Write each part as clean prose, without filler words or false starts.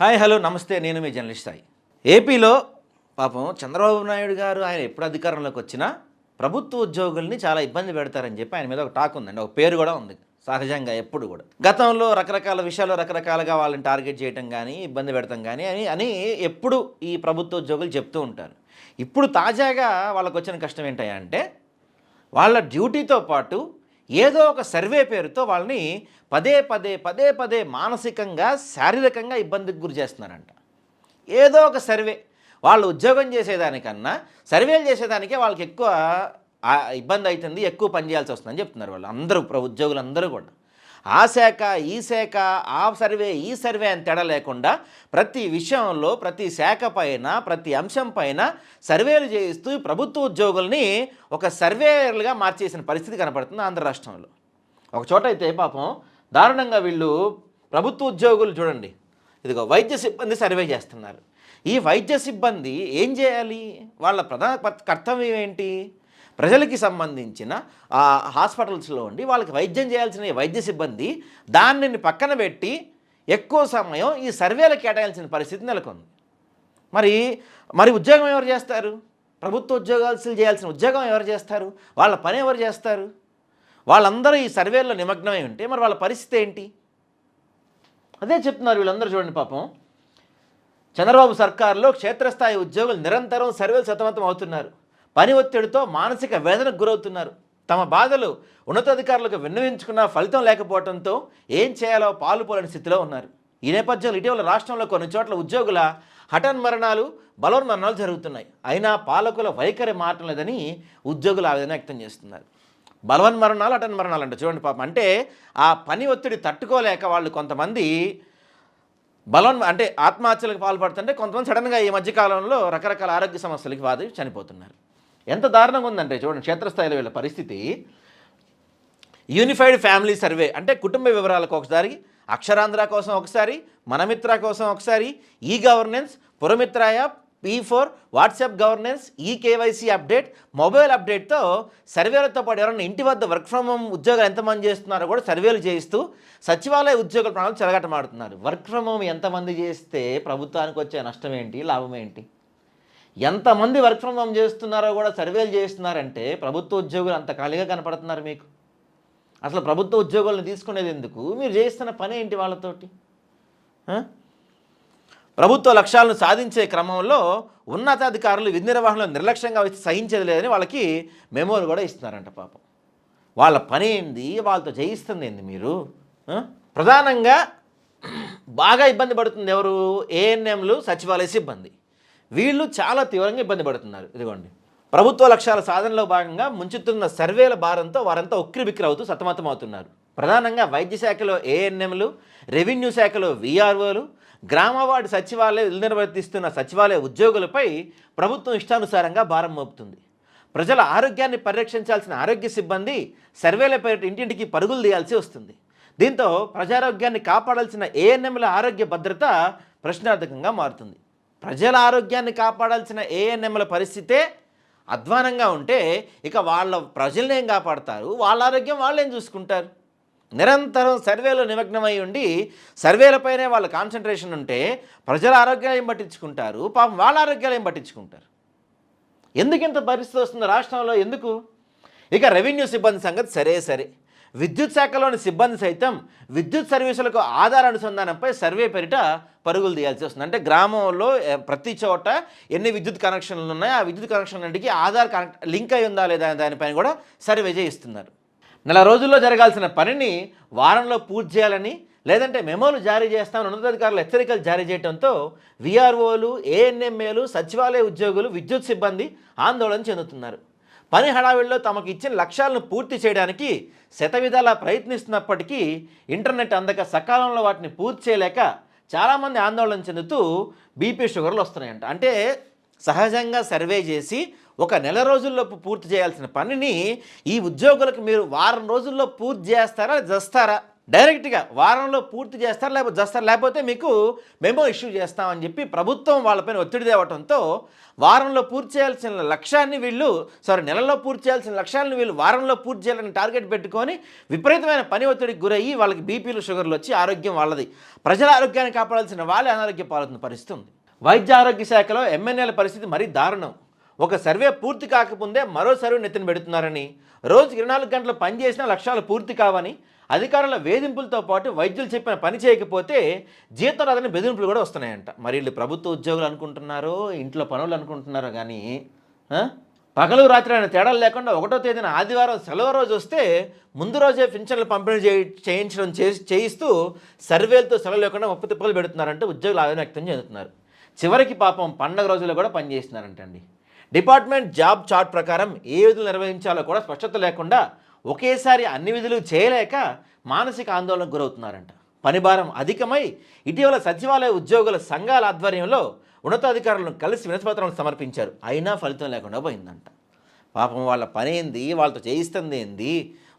Hi hello నమస్తే, నేను మీ journalist Sai. ఏపీలో పాపం చంద్రబాబు నాయుడు గారు ఆయన ఎప్పుడు అధికారంలోకి వచ్చినా ప్రభుత్వ ఉద్యోగుల్ని చాలా ఇబ్బంది పెడతారని చెప్పి ఆయన మీద ఒక టాక్ ఉందండి, ఒక పేరు కూడా ఉంది సహజంగా. ఎప్పుడు కూడా గతంలో రకరకాల విషయాలు రకరకాలుగా వాళ్ళని టార్గెట్ చేయటం కానీ ఇబ్బంది పెడతాం కానీ అని ఎప్పుడు ఈ ప్రభుత్వ ఉద్యోగులు చెప్తూ ఉంటారు. ఇప్పుడు తాజాగా వాళ్ళకు వచ్చిన కష్టం ఏంటంటే వాళ్ళ డ్యూటీతో పాటు ఏదో ఒక సర్వే పేరుతో వాళ్ళని పదే పదే మానసికంగా శారీరకంగా ఇబ్బందికి గురి చేస్తున్నారంట. ఏదో ఒక సర్వే, వాళ్ళు ఉద్యోగం చేసేదానికన్నా సర్వేలు చేసేదానికే వాళ్ళకి ఎక్కువ ఇబ్బంది అవుతుంది, ఎక్కువ పని చేయాల్సి వస్తుందని చెప్తున్నారు వాళ్ళు అందరూ, ఉద్యోగులు అందరూ కూడా. ఆ శాఖ ఈ శాఖ, ఆ సర్వే ఈ సర్వే అని తేడా లేకుండా ప్రతి విషయంలో ప్రతి శాఖ పైన ప్రతి అంశం పైన సర్వేలు చేయిస్తూ ప్రభుత్వ ఉద్యోగుల్ని ఒక సర్వేలుగా మార్చేసిన పరిస్థితి కనపడుతుంది ఆంధ్ర రాష్ట్రంలో. ఒక చోట అయితే పాపం దారుణంగా వీళ్ళు ప్రభుత్వ ఉద్యోగులు చూడండి, ఇదిగో వైద్య సిబ్బంది సర్వే చేస్తున్నారు. ఈ వైద్య సిబ్బంది ఏం చేయాలి? వాళ్ళ ప్రధాన కర్తవ్యం ఏంటి? ప్రజలకి సంబంధించిన హాస్పిటల్స్లో ఉండి వాళ్ళకి వైద్యం చేయాల్సిన వైద్య సిబ్బంది దానిని పక్కన పెట్టి ఎక్కువ సమయం ఈ సర్వేలకు కేటాయించిన పరిస్థితి నెలకొంది. మరి ఉద్యోగం ఎవరు చేస్తారు? ప్రభుత్వ ఉద్యోగాలు చేయాల్సిన ఉద్యోగం ఎవరు చేస్తారు? వాళ్ళ పని ఎవరు చేస్తారు? వాళ్ళందరూ ఈ సర్వేల్లో నిమగ్నమై ఉంటే మరి వాళ్ళ పరిస్థితి ఏంటి? అదే చెప్తున్నారు వీళ్ళందరూ. చూడండి పాపం, చంద్రబాబు సర్కారులో క్షేత్రస్థాయి ఉద్యోగులు నిరంతరం సర్వేలు సతమతం అవుతున్నారు. పని ఒత్తిడితో మానసిక వేదనకు గురవుతున్నారు. తమ బాధలు ఉన్నతాధికారులకు విన్నవించుకున్న ఫలితం లేకపోవడంతో ఏం చేయాలో పాలుపోలేని స్థితిలో ఉన్నారు. ఈ నేపథ్యంలో ఇటీవల రాష్ట్రంలో కొన్ని చోట్ల ఉద్యోగుల హఠాన్మరణాలు, బలవన్మరణాలు జరుగుతున్నాయి. అయినా పాలకుల వైఖరి మారటం లేదని ఉద్యోగులు ఆవేదన వ్యక్తం చేస్తున్నారు. బలవన్మరణాలు, హఠాన్మరణాలు అంటే చూడండి పాపం, అంటే ఆ పని ఒత్తిడి తట్టుకోలేక వాళ్ళు కొంతమంది అంటే ఆత్మహత్యలకు పాల్పడుతుంటే, కొంతమంది సడన్గా ఈ మధ్యకాలంలో రకరకాల ఆరోగ్య సమస్యలకి బాధ చనిపోతున్నారు. ఎంత దారుణంగా ఉందంటే చూడండి క్షేత్రస్థాయిలో వీళ్ళ పరిస్థితి. యూనిఫైడ్ ఫ్యామిలీ సర్వే అంటే కుటుంబ వివరాలకు ఒకసారి, అక్షరాంధ్ర కోసం ఒకసారి, మనమిత్ర కోసం ఒకసారి, e governance, Puramitra app, P4, WhatsApp governance, ఈ కేవైసీ అప్డేట్, మొబైల్ అప్డేట్తో సర్వేలతో పాటు ఎవరైనా ఇంటి వద్ద వర్క్ ఫ్రమ్ హోమ్ ఉద్యోగాలు ఎంతమంది చేస్తున్నారో కూడా సర్వేలు చేయిస్తూ సచివాలయ ఉద్యోగుల ప్రాణాలు చెలగటమాడుతున్నారు. వర్క్ ఫ్రమ్ హోమ్ ఎంతమంది చేస్తే ప్రభుత్వానికి వచ్చే నష్టం ఏంటి, లాభం ఏంటి? ఎంతమంది వర్క్ ఫ్రమ్ హోమ్ చేస్తున్నారో కూడా సర్వేలు చేస్తున్నారంటే ప్రభుత్వ ఉద్యోగులు అంత ఖాళీగా కనపడుతున్నారు మీకు. అసలు ప్రభుత్వ ఉద్యోగులను తీసుకునేది ఎందుకు? మీరు చేస్తున్న పని ఏంటి వాళ్ళతోటి? ప్రభుత్వ లక్ష్యాలను సాధించే క్రమంలో ఉన్నతాధికారులు విధి నిర్వహణలో నిర్లక్ష్యంగా సహించేది లేదని వాళ్ళకి మెమోలు కూడా ఇస్తున్నారంట పాపం. వాళ్ళ పని ఏంది? వాళ్ళతో చేయిస్తుంది ఏంది మీరు? ప్రధానంగా బాగా ఇబ్బంది పడుతుంది ఎవరు? ఏఎన్ఎంలు, సచివాలయ సిబ్బంది. వీళ్ళు చాలా తీవ్రంగా ఇబ్బంది పడుతున్నారు. ఇదిగోండి, ప్రభుత్వ లక్ష్యాల సాధనలో భాగంగా ముంచుతున్న సర్వేల భారంతో వారంతా ఉక్కిరిబిక్కిరి అవుతూ సతమతమవుతున్నారు. ప్రధానంగా వైద్య శాఖలో ఏఎన్ఎంలు, రెవెన్యూ శాఖలో విఆర్ఓలు, గ్రామ వార్డు సచివాలయం నిర్వర్తిస్తున్న సచివాలయ ఉద్యోగులపై ప్రభుత్వం ఇష్టానుసారంగా భారం మోపుతుంది. ప్రజల ఆరోగ్యాన్ని పరిరక్షించాల్సిన ఆరోగ్య సిబ్బంది సర్వేల పేరిట ఇంటింటికి పరుగులు తీయాల్సి వస్తుంది. దీంతో ప్రజారోగ్యాన్ని కాపాడాల్సిన ఏఎన్ఎంల ఆరోగ్య భద్రత ప్రశ్నార్థకంగా మారుతుంది. ప్రజల ఆరోగ్యాన్ని కాపాడాల్సిన ఏఎన్ఎంల పరిస్థితే అధ్వానంగా ఉంటే ఇక వాళ్ళ ప్రజల్ని ఏం కాపాడతారు? వాళ్ళ ఆరోగ్యం వాళ్ళేం చూసుకుంటారు? నిరంతరం సర్వేలో నిమగ్నమై ఉండి సర్వేలపైనే వాళ్ళ కాన్సన్ట్రేషన్ ఉంటే ప్రజల ఆరోగ్యాలు ఏం పట్టించుకుంటారు? పాపం వాళ్ళ ఆరోగ్యాలు ఏం పట్టించుకుంటారు? ఎందుకు ఇంత పరిస్థితి వస్తుంది రాష్ట్రంలో? ఎందుకు? ఇక రెవెన్యూ సిబ్బంది సంగతి సరే, విద్యుత్ శాఖలోని సిబ్బంది సైతం విద్యుత్ సర్వీసులకు ఆధార్ అనుసంధానంపై సర్వే పేరిట పరుగులు తీయాల్సి వస్తుంది. అంటే గ్రామంలో ప్రతి చోట ఎన్ని విద్యుత్ కనెక్షన్లు ఉన్నాయో ఆ విద్యుత్ కనెక్షన్లకి ఆధార్ లింక్ అయి ఉందా లేదా దానిపైన కూడా సర్వే చేయిస్తున్నారు. నెల రోజుల్లో జరగాల్సిన పనిని వారంలో పూర్తి చేయాలని, లేదంటే మెమోలు జారీ చేస్తామని ఉన్నతాధికారులు హెచ్చరికలు జారీ చేయడంతో విఆర్ఓలు, ఏఎన్ఎంఏలు, సచివాలయ ఉద్యోగులు, విద్యుత్ సిబ్బంది ఆందోళన చెందుతున్నారు. పని హడావిడిలో తమకు ఇచ్చిన లక్ష్యాలను పూర్తి చేయడానికి శతవిధాలా ప్రయత్నిస్తున్నప్పటికీ ఇంటర్నెట్ అందక సకాలంలో వాటిని పూర్తి చేయలేక చాలామంది ఆందోళన చెందుతూ బీపీ షుగర్లు వస్తున్నాయంట. అంటే సహజంగా సర్వే చేసి ఒక నెల రోజుల్లోపు పూర్తి చేయాల్సిన పనిని ఈ ఉద్యోగులకు మీరు వారం రోజుల్లో పూర్తి చేస్తారా, చేస్తారా? డైరెక్ట్గా వారంలో పూర్తి చేస్తారు, లేకపోతే మీకు మెమో ఇష్యూ చేస్తామని చెప్పి ప్రభుత్వం వాళ్ళపైన ఒత్తిడి తేవటంతో వారంలో పూర్తి చేయాల్సిన లక్ష్యాన్ని నెలలో పూర్తి చేయాల్సిన లక్ష్యాలను వీళ్ళు వారంలో పూర్తి చేయాలని టార్గెట్ పెట్టుకొని విపరీతమైన పని ఒత్తిడికి గురయ్యి వాళ్ళకి బీపీలు షుగర్లు వచ్చి ఆరోగ్యం వాళ్ళది, ప్రజల ఆరోగ్యాన్ని కాపాడాల్సిన వాళ్ళే అనారోగ్య పాలవుతున్న పరిస్థితి ఉంది. వైద్య ఆరోగ్య శాఖలో ఎమ్మెల్యేల పరిస్థితి మరీ దారుణం. ఒక సర్వే పూర్తి కాకముందే మరో సర్వే నెత్తిన పెడుతున్నారని, రోజుకి 24 గంటలు పనిచేసినా లక్ష్యాలు పూర్తి కావని, అధికారుల వేధింపులతో పాటు వైద్యులు చెప్పిన పని చేయకపోతే జీతం రాదని బెదిరింపులు కూడా వస్తున్నాయంట. మరి వీళ్ళు ప్రభుత్వ ఉద్యోగులు అనుకుంటున్నారో, ఇంట్లో పనులు అనుకుంటున్నారో కానీ పగలు రాత్రి అయిన తేడాలు లేకుండా 1వ తేదీన ఆదివారం సెలవు రోజు వస్తే ముందు రోజే పింఛన్లు పంపిణీ చేయిస్తూ సర్వేలతో సెలవు లేకుండా 30 తిప్పలు పెడుతున్నారంటే ఉద్యోగులు ఆవేదన వ్యక్తం చెందుతున్నారు. చివరికి పాపం పండగ రోజుల్లో కూడా పనిచేస్తున్నారంటండి. డిపార్ట్మెంట్ జాబ్ చార్ట్ ప్రకారం ఏ విధులు నిర్వహించాలో కూడా స్పష్టత లేకుండా ఒకేసారి అన్ని విధులు చేయలేక మానసిక ఆందోళనకు గురవుతున్నారంట. పనిభారం అధికమై ఇటీవల సచివాలయ ఉద్యోగుల సంఘాల ఆధ్వర్యంలో ఉన్నతాధికారులను కలిసి వినతిపత్రం సమర్పించారు. అయినా ఫలితం లేకుండా పోయిందంట. పాపం వాళ్ళ పని ఏంది, వాళ్ళతో చేయిస్తుంది ఏంది,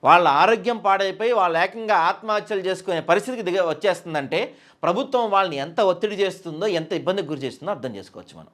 వాళ్ళ ఆరోగ్యం పాడైపోయి వాళ్ళు ఏకంగా ఆత్మహత్యలు చేసుకునే పరిస్థితికి వచ్చేస్తుందంటే ప్రభుత్వం వాళ్ళని ఎంత ఒత్తిడి చేస్తుందో, ఎంత ఇబ్బందికి గురి చేస్తుందో అర్థం చేసుకోవచ్చు మనం.